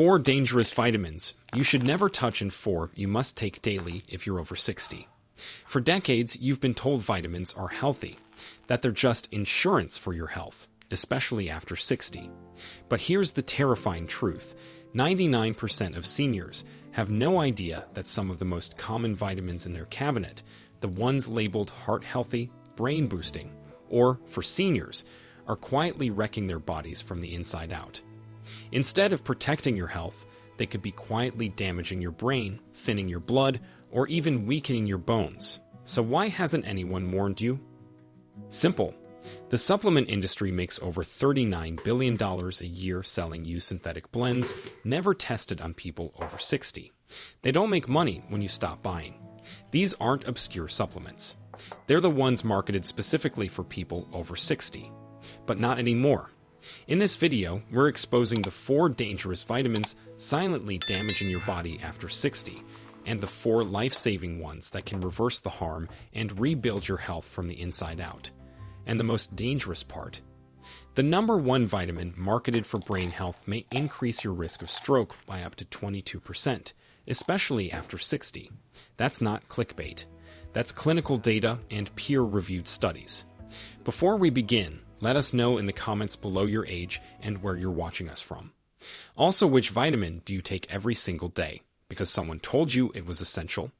4 dangerous vitamins you should never touch and 4 you must take daily if you're over 60. For decades, you've been told vitamins are healthy, that they're just insurance for your health, especially after 60. But here's the terrifying truth. 99% of seniors have no idea that some of the most common vitamins in their cabinet, the ones labeled heart healthy, brain boosting, or, for seniors, are quietly wrecking their bodies from the inside out. Instead of protecting your health, they could be quietly damaging your brain, thinning your blood, or even weakening your bones. So why hasn't anyone warned you? Simple. The supplement industry makes over $39 billion a year selling you synthetic blends never tested on people over 60. They don't make money when you stop buying. These aren't obscure supplements. They're the ones marketed specifically for people over 60. But not anymore. In this video, we're exposing the 4 dangerous vitamins silently damaging your body after 60, and the 4 life-saving ones that can reverse the harm and rebuild your health from the inside out. And the most dangerous part, the number 1 vitamin marketed for brain health may increase your risk of stroke by up to 22%, especially after 60. That's not clickbait. That's clinical data and peer-reviewed studies. Before we begin, let us know in the comments below your age and where you're watching us from. Also, which vitamin do you take every single day? Because someone told you it was essential?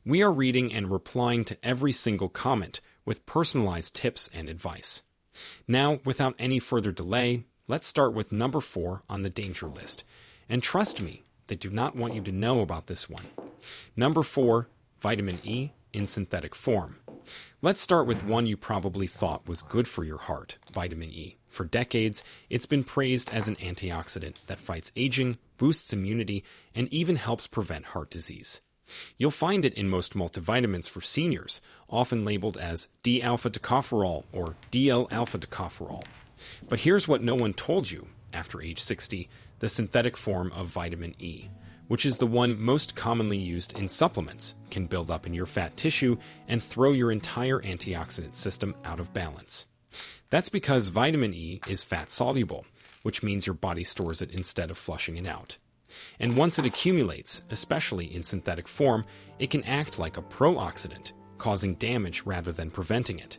We are reading and replying to every single comment with personalized tips and advice. Now, without any further delay, let's start with number 4 on the danger list. And trust me, they do not want you to know about this one. Number 4, vitamin E in synthetic form. Let's start with one you probably thought was good for your heart, vitamin E. For decades, it's been praised as an antioxidant that fights aging, boosts immunity, and even helps prevent heart disease. You'll find it in most multivitamins for seniors, often labeled as D-alpha-tocopherol or DL-alpha-tocopherol. But here's what no one told you after age 60, the synthetic form of vitamin E, which is the one most commonly used in supplements, can build up in your fat tissue and throw your entire antioxidant system out of balance. That's because vitamin E is fat-soluble, which means your body stores it instead of flushing it out. And once it accumulates, especially in synthetic form, it can act like a pro-oxidant, causing damage rather than preventing it.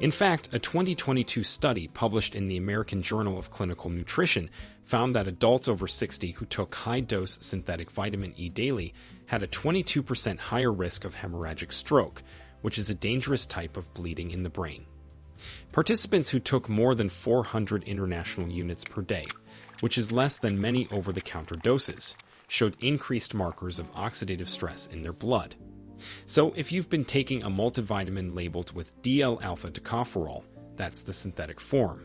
In fact, a 2022 study published in the American Journal of Clinical Nutrition found that adults over 60 who took high-dose synthetic vitamin E daily had a 22% higher risk of hemorrhagic stroke, which is a dangerous type of bleeding in the brain. Participants who took more than 400 international units per day, which is less than many over-the-counter doses, showed increased markers of oxidative stress in their blood. So if you've been taking a multivitamin labeled with DL-alpha-tocopherol, that's the synthetic form.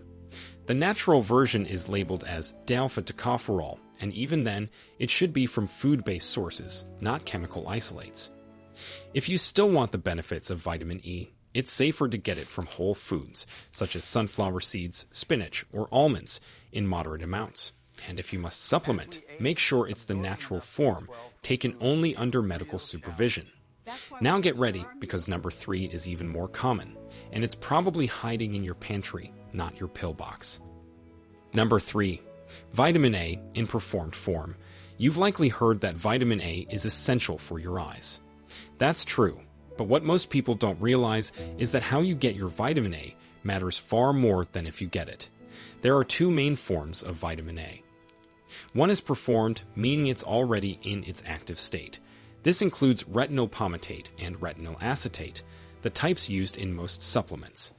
The natural version is labeled as D-alpha-tocopherol, and even then, it should be from food-based sources, not chemical isolates. If you still want the benefits of vitamin E, it's safer to get it from whole foods, such as sunflower seeds, spinach, or almonds, in moderate amounts. And if you must supplement, make sure it's the natural form, taken only under medical supervision. Now get ready, because number 3 is even more common, and it's probably hiding in your pantry, not your pill box. Number 3. Vitamin A in performed form. You've likely heard that vitamin A is essential for your eyes. That's true, but what most people don't realize is that how you get your vitamin A matters far more than if you get it. There are 2 main forms of vitamin A. One is performed, meaning it's already in its active state. This includes retinol palmitate and retinol acetate, the types used in most supplements.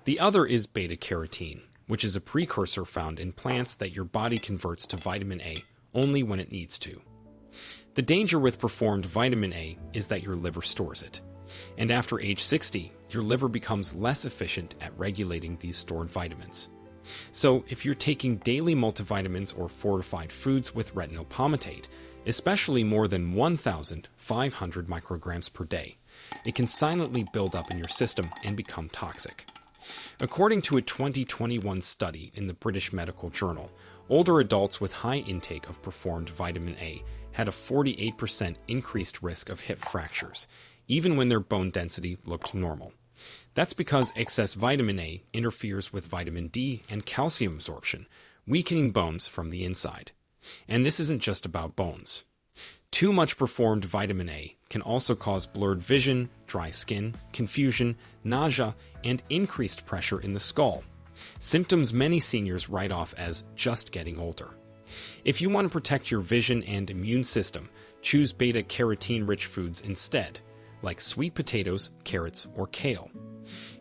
The other is beta-carotene, which is a precursor found in plants that your body converts to vitamin A only when it needs to. The danger with performed vitamin A is that your liver stores it. And after age 60, your liver becomes less efficient at regulating these stored vitamins. So if you're taking daily multivitamins or fortified foods with retinol palmitate, especially more than 1,500 micrograms per day, it can silently build up in your system and become toxic. According to a 2021 study in the British Medical Journal, older adults with high intake of performed vitamin A had a 48% increased risk of hip fractures, even when their bone density looked normal. That's because excess vitamin A interferes with vitamin D and calcium absorption, weakening bones from the inside. And this isn't just about bones. Too much performed vitamin A can also cause blurred vision, dry skin, confusion, nausea, and increased pressure in the skull. Symptoms many seniors write off as just getting older. If you want to protect your vision and immune system, choose beta-carotene-rich foods instead, like sweet potatoes, carrots, or kale.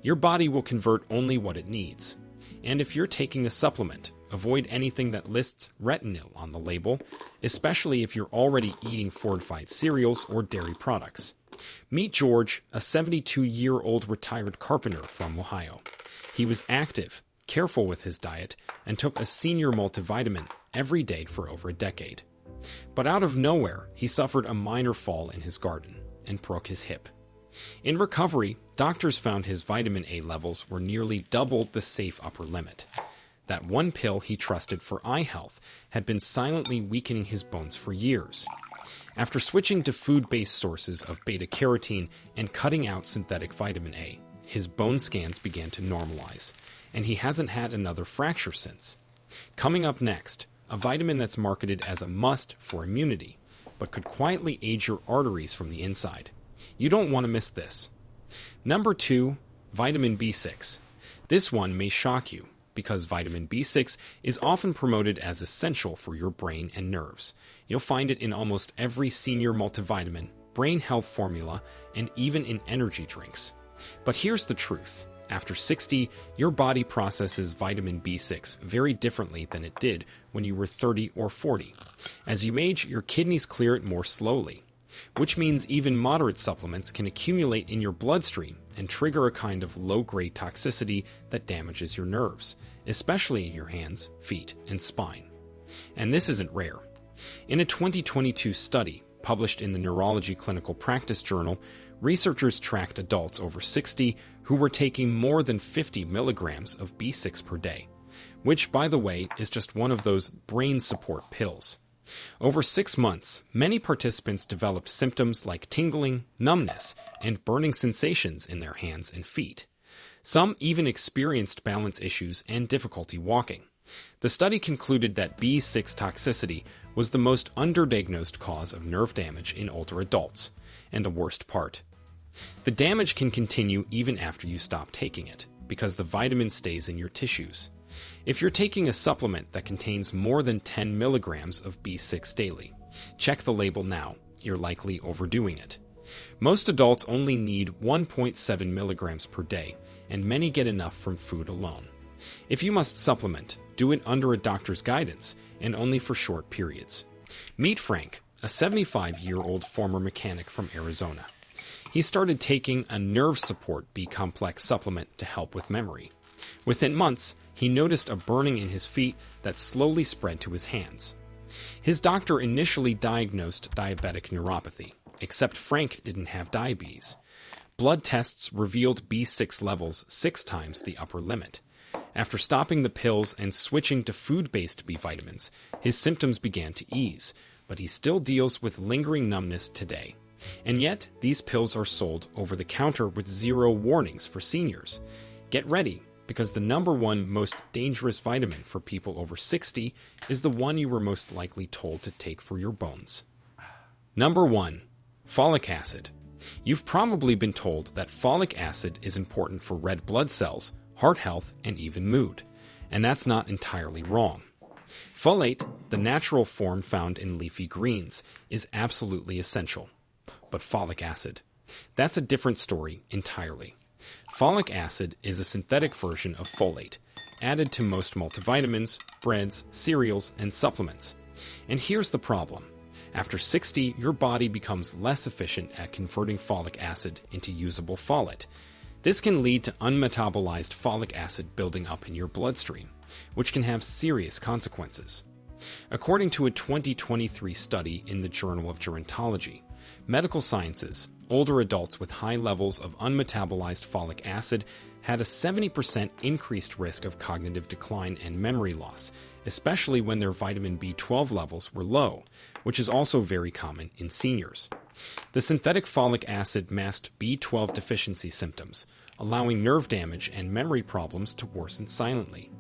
Your body will convert only what it needs. And if you're taking a supplement, avoid anything that lists retinol on the label, especially if you're already eating fortified cereals or dairy products. Meet George, a 72-year-old retired carpenter from Ohio. He was active, careful with his diet, and took a senior multivitamin every day for over a decade. But out of nowhere, he suffered a minor fall in his garden and broke his hip. In recovery, doctors found his vitamin A levels were nearly double the safe upper limit. That one pill he trusted for eye health had been silently weakening his bones for years. After switching to food-based sources of beta-carotene and cutting out synthetic vitamin A, his bone scans began to normalize, and he hasn't had another fracture since. Coming up next, a vitamin that's marketed as a must for immunity, but could quietly age your arteries from the inside. You don't want to miss this. Number 2, vitamin B6. This one may shock you, because vitamin B6 is often promoted as essential for your brain and nerves. You'll find it in almost every senior multivitamin, brain health formula, and even in energy drinks. But here's the truth. After 60, your body processes vitamin B6 very differently than it did when you were 30 or 40. As you age, your kidneys clear it more slowly, which means even moderate supplements can accumulate in your bloodstream and trigger a kind of low-grade toxicity that damages your nerves, especially in your hands, feet, and spine. And this isn't rare. In a 2022 study published in the Neurology Clinical Practice Journal, researchers tracked adults over 60 who were taking more than 50 milligrams of B6 per day, which, by the way, is just one of those brain support pills. Over 6 months, many participants developed symptoms like tingling, numbness, and burning sensations in their hands and feet. Some even experienced balance issues and difficulty walking. The study concluded that B6 toxicity was the most underdiagnosed cause of nerve damage in older adults, and the worst part. The damage can continue even after you stop taking it, because the vitamin stays in your tissues. If you're taking a supplement that contains more than 10 milligrams of B6 daily, check the label now. You're likely overdoing it. Most adults only need 1.7 milligrams per day, and many get enough from food alone. If you must supplement, do it under a doctor's guidance and only for short periods. Meet Frank, a 75-year-old former mechanic from Arizona. He started taking a nerve support B-complex supplement to help with memory. Within months, he noticed a burning in his feet that slowly spread to his hands. His doctor initially diagnosed diabetic neuropathy, except Frank didn't have diabetes. Blood tests revealed B6 levels 6 times the upper limit. After stopping the pills and switching to food-based B vitamins, his symptoms began to ease, but he still deals with lingering numbness today. And yet, these pills are sold over the counter with 0 warnings for seniors. Get ready, because the number 1 most dangerous vitamin for people over 60 is the one you were most likely told to take for your bones. Number 1. Folic acid. You've probably been told that folic acid is important for red blood cells, heart health, and even mood. And that's not entirely wrong. Folate, the natural form found in leafy greens, is absolutely essential. But folic acid, that's a different story entirely. Folic acid is a synthetic version of folate, added to most multivitamins, breads, cereals, and supplements. And here's the problem. After 60, your body becomes less efficient at converting folic acid into usable folate. This can lead to unmetabolized folic acid building up in your bloodstream, which can have serious consequences. According to a 2023 study in the Journal of Gerontology, Medical Sciences, older adults with high levels of unmetabolized folic acid had a 70% increased risk of cognitive decline and memory loss, especially when their vitamin B12 levels were low, which is also very common in seniors. The synthetic folic acid masked B12 deficiency symptoms, allowing nerve damage and memory problems to worsen silently.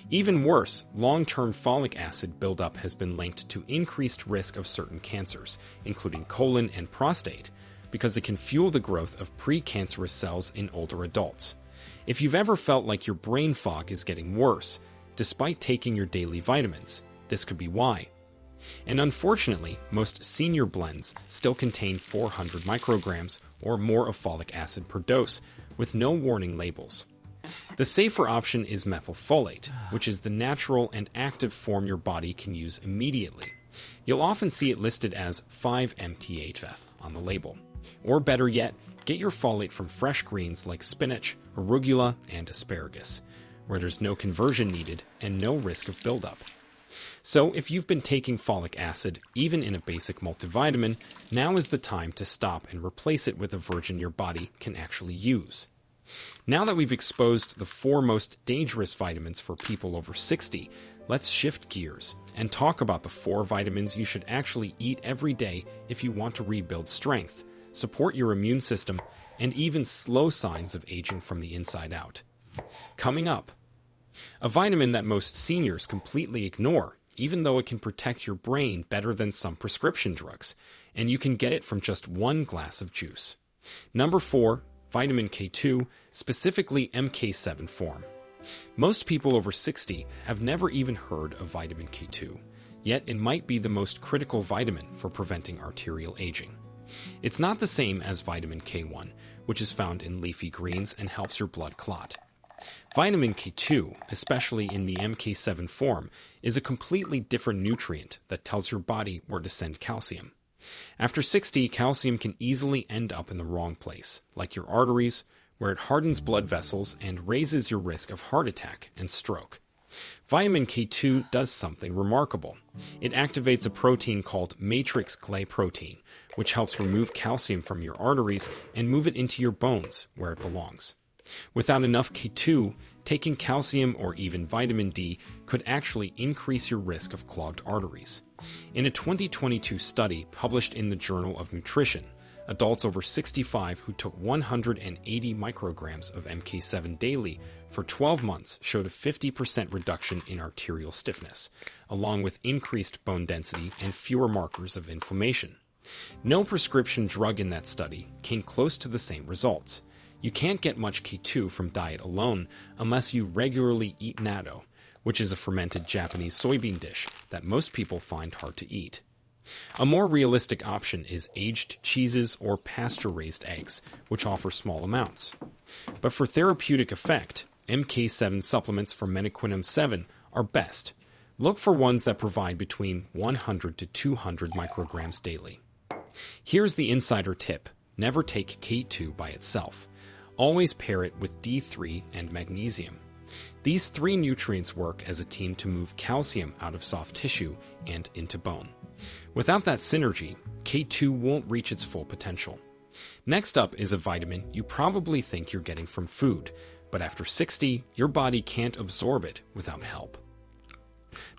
Even worse, long-term folic acid buildup has been linked to increased risk of certain cancers, including colon and prostate, because it can fuel the growth of precancerous cells in older adults. If you've ever felt like your brain fog is getting worse, despite taking your daily vitamins, this could be why. And unfortunately, most senior blends still contain 400 micrograms or more of folic acid per dose, with no warning labels. The safer option is methylfolate, which is the natural and active form your body can use immediately. You'll often see it listed as 5-MTHF on the label. Or better yet, get your folate from fresh greens like spinach, arugula, and asparagus, where there's no conversion needed and no risk of buildup. So if you've been taking folic acid, even in a basic multivitamin, now is the time to stop and replace it with a version your body can actually use. Now that we've exposed the 4 most dangerous vitamins for people over 60, let's shift gears and talk about the 4 vitamins you should actually eat every day if you want to rebuild strength, support your immune system, and even slow signs of aging from the inside out. Coming up, a vitamin that most seniors completely ignore, even though it can protect your brain better than some prescription drugs, and you can get it from just 1 glass of juice. Number 4, vitamin K2, specifically MK7 form. Most people over 60 have never even heard of vitamin K2, yet it might be the most critical vitamin for preventing arterial aging. It's not the same as vitamin K1, which is found in leafy greens and helps your blood clot. Vitamin K2, especially in the MK7 form, is a completely different nutrient that tells your body where to send calcium. After 60, calcium can easily end up in the wrong place, like your arteries, where it hardens blood vessels and raises your risk of heart attack and stroke. Vitamin K2 does something remarkable. It activates a protein called matrix clay protein, which helps remove calcium from your arteries and move it into your bones, where it belongs. Without enough K2, taking calcium or even vitamin D could actually increase your risk of clogged arteries. In a 2022 study published in the Journal of Nutrition, adults over 65 who took 180 micrograms of MK7 daily for 12 months showed a 50% reduction in arterial stiffness, along with increased bone density and fewer markers of inflammation. No prescription drug in that study came close to the same results. You can't get much K2 from diet alone unless you regularly eat natto, which is a fermented Japanese soybean dish that most people find hard to eat. A more realistic option is aged cheeses or pasture-raised eggs, which offer small amounts. But for therapeutic effect, MK7 supplements from Menaquinum 7 are best. Look for ones that provide between 100 to 200 micrograms daily. Here's the insider tip: never take K2 by itself. Always pair it with D3 and magnesium. These 3 nutrients work as a team to move calcium out of soft tissue and into bone. Without that synergy, K2 won't reach its full potential. Next up is a vitamin you probably think you're getting from food, but after 60, your body can't absorb it without help.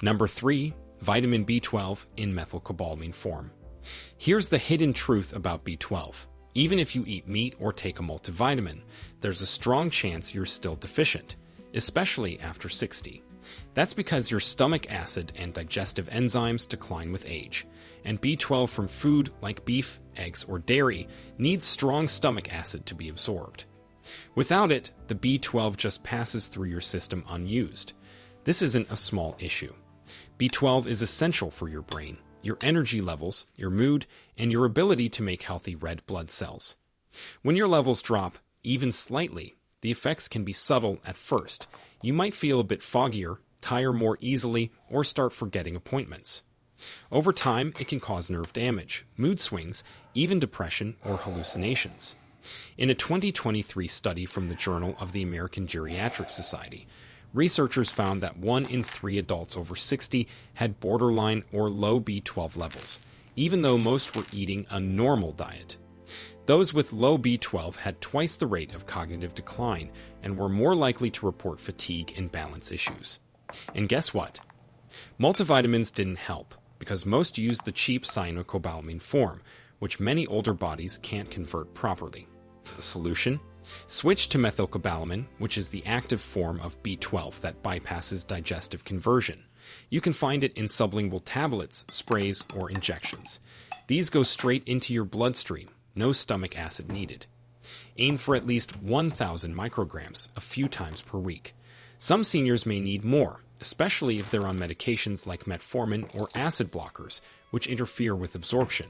Number 3, vitamin B12 in methylcobalamin form. Here's the hidden truth about B12. Even if you eat meat or take a multivitamin, there's a strong chance you're still deficient, especially after 60. That's because your stomach acid and digestive enzymes decline with age, and B12 from food like beef, eggs, or dairy needs strong stomach acid to be absorbed. Without it, the B12 just passes through your system unused. This isn't a small issue. B12 is essential for your brain, your energy levels, your mood, and your ability to make healthy red blood cells. When your levels drop, even slightly, the effects can be subtle at first. You might feel a bit foggier, tire more easily, or start forgetting appointments. Over time, it can cause nerve damage, mood swings, even depression or hallucinations. In a 2023 study from the Journal of the American Geriatric Society, researchers found that 1 in 3 adults over 60 had borderline or low B12 levels, even though most were eating a normal diet. Those with low B12 had twice the rate of cognitive decline and were more likely to report fatigue and balance issues. And guess what? Multivitamins didn't help, because most used the cheap cyanocobalamin form, which many older bodies can't convert properly. The solution? Switch to methylcobalamin, which is the active form of B12 that bypasses digestive conversion. You can find it in sublingual tablets, sprays, or injections. These go straight into your bloodstream, no stomach acid needed. Aim for at least 1,000 micrograms a few times per week. Some seniors may need more, especially if they're on medications like metformin or acid blockers, which interfere with absorption.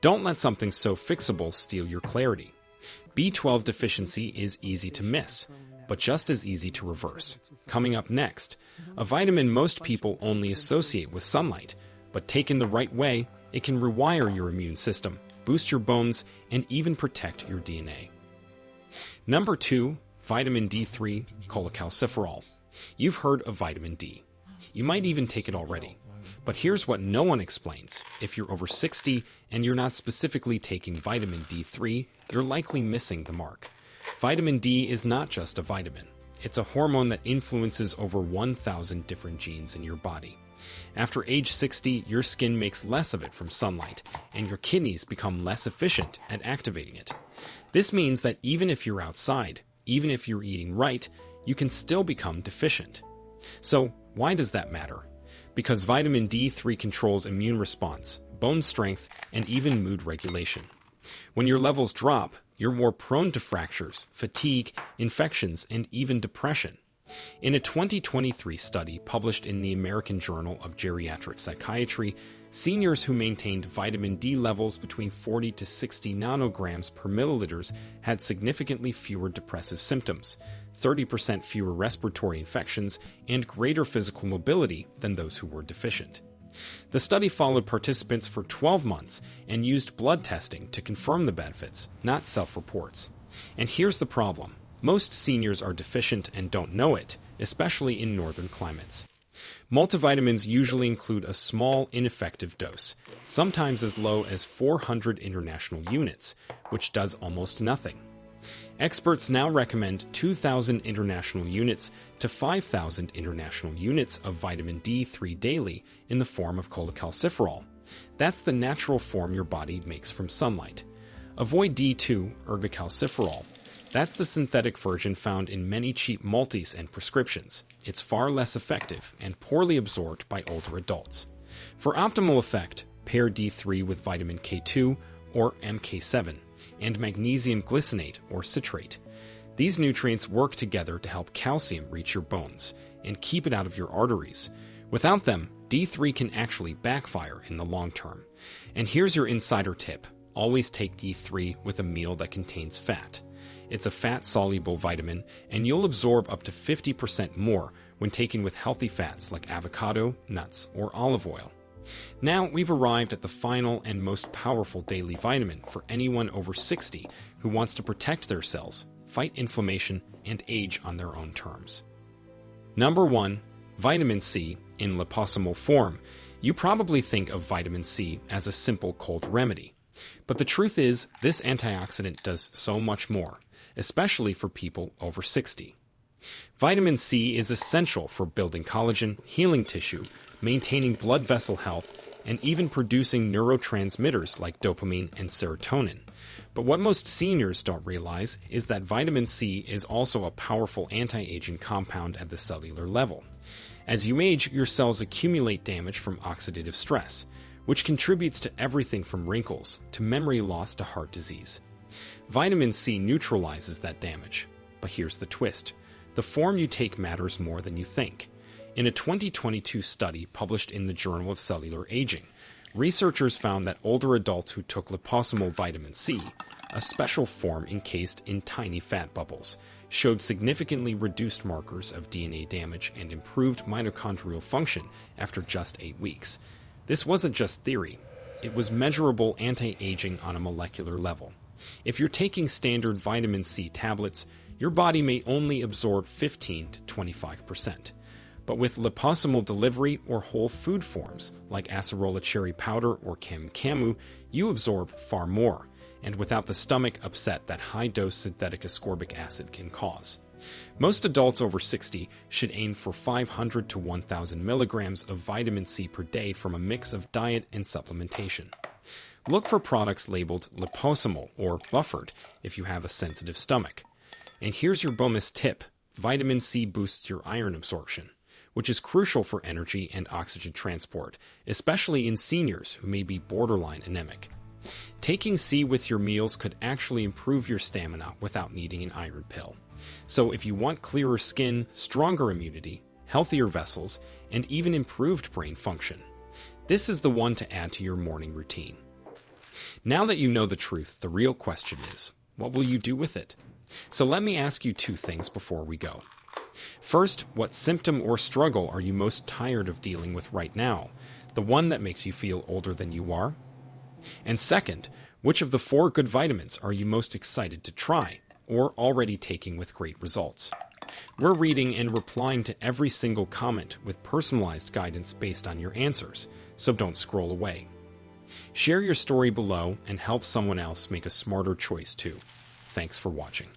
Don't let something so fixable steal your clarity. B12 deficiency is easy to miss, but just as easy to reverse. Coming up next, a vitamin most people only associate with sunlight, but taken the right way, it can rewire your immune system, boost your bones, and even protect your DNA. Number 2, vitamin D3 cholecalciferol. You've heard of vitamin D. You might even take it already. But here's what no one explains. If you're over 60 and you're not specifically taking vitamin D3, you're likely missing the mark. Vitamin D is not just a vitamin. It's a hormone that influences over 1,000 different genes in your body. After age 60, your skin makes less of it from sunlight, and your kidneys become less efficient at activating it. This means that even if you're outside, even if you're eating right, you can still become deficient. So, why does that matter? Because vitamin D3 controls immune response, bone strength, and even mood regulation. When your levels drop, you're more prone to fractures, fatigue, infections, and even depression. In a 2023 study published in the American Journal of Geriatric Psychiatry, seniors who maintained vitamin D levels between 40 to 60 nanograms per milliliters had significantly fewer depressive symptoms, 30% fewer respiratory infections, and greater physical mobility than those who were deficient. The study followed participants for 12 months and used blood testing to confirm the benefits, not self-reports. And here's the problem. Most seniors are deficient and don't know it, especially in northern climates. Multivitamins usually include a small, ineffective dose, sometimes as low as 400 international units, which does almost nothing. Experts now recommend 2,000 international units to 5,000 international units of vitamin D3 daily in the form of cholecalciferol. That's the natural form your body makes from sunlight. Avoid D2, ergocalciferol. That's the synthetic version found in many cheap multis and prescriptions. It's far less effective and poorly absorbed by older adults. For optimal effect, pair D3 with vitamin K2 or MK7 and magnesium glycinate or citrate. These nutrients work together to help calcium reach your bones and keep it out of your arteries. Without them, D3 can actually backfire in the long term. And here's your insider tip. Always take D3 with a meal that contains fat. It's a fat-soluble vitamin, and you'll absorb up to 50% more when taken with healthy fats like avocado, nuts, or olive oil. Now we've arrived at the final and most powerful daily vitamin for anyone over 60 who wants to protect their cells, fight inflammation, and age on their own terms. Number 1. Vitamin C in liposomal form. You probably think of vitamin C as a simple cold remedy. But the truth is, this antioxidant does so much more, especially for people over 60. Vitamin C is essential for building collagen, healing tissue, maintaining blood vessel health, and even producing neurotransmitters like dopamine and serotonin. But what most seniors don't realize is that vitamin C is also a powerful anti-aging compound at the cellular level. As you age, your cells accumulate damage from oxidative stress, which contributes to everything from wrinkles to memory loss to heart disease. Vitamin C neutralizes that damage. But here's the twist. The form you take matters more than you think. In a 2022 study published in the Journal of Cellular Aging, researchers found that older adults who took liposomal vitamin C, a special form encased in tiny fat bubbles, showed significantly reduced markers of DNA damage and improved mitochondrial function after just 8 weeks. This wasn't just theory. It was measurable anti-aging on a molecular level. If you're taking standard vitamin C tablets, your body may only absorb 15 to 25%. But with liposomal delivery or whole food forms like acerola cherry powder or camu, you absorb far more, and without the stomach upset that high-dose synthetic ascorbic acid can cause. Most adults over 60 should aim for 500 to 1,000 milligrams of vitamin C per day from a mix of diet and supplementation. Look for products labeled liposomal or buffered if you have a sensitive stomach. And here's your bonus tip. Vitamin C boosts your iron absorption, which is crucial for energy and oxygen transport, especially in seniors who may be borderline anemic. Taking C with your meals could actually improve your stamina without needing an iron pill. So if you want clearer skin, stronger immunity, healthier vessels, and even improved brain function, this is the one to add to your morning routine. Now that you know the truth, the real question is, what will you do with it? So let me ask you two things before we go. First, what symptom or struggle are you most tired of dealing with right now? The one that makes you feel older than you are? And second, which of the 4 good vitamins are you most excited to try, or already taking with great results? We're reading and replying to every single comment with personalized guidance based on your answers, so don't scroll away. Share your story below and help someone else make a smarter choice too. Thanks for watching.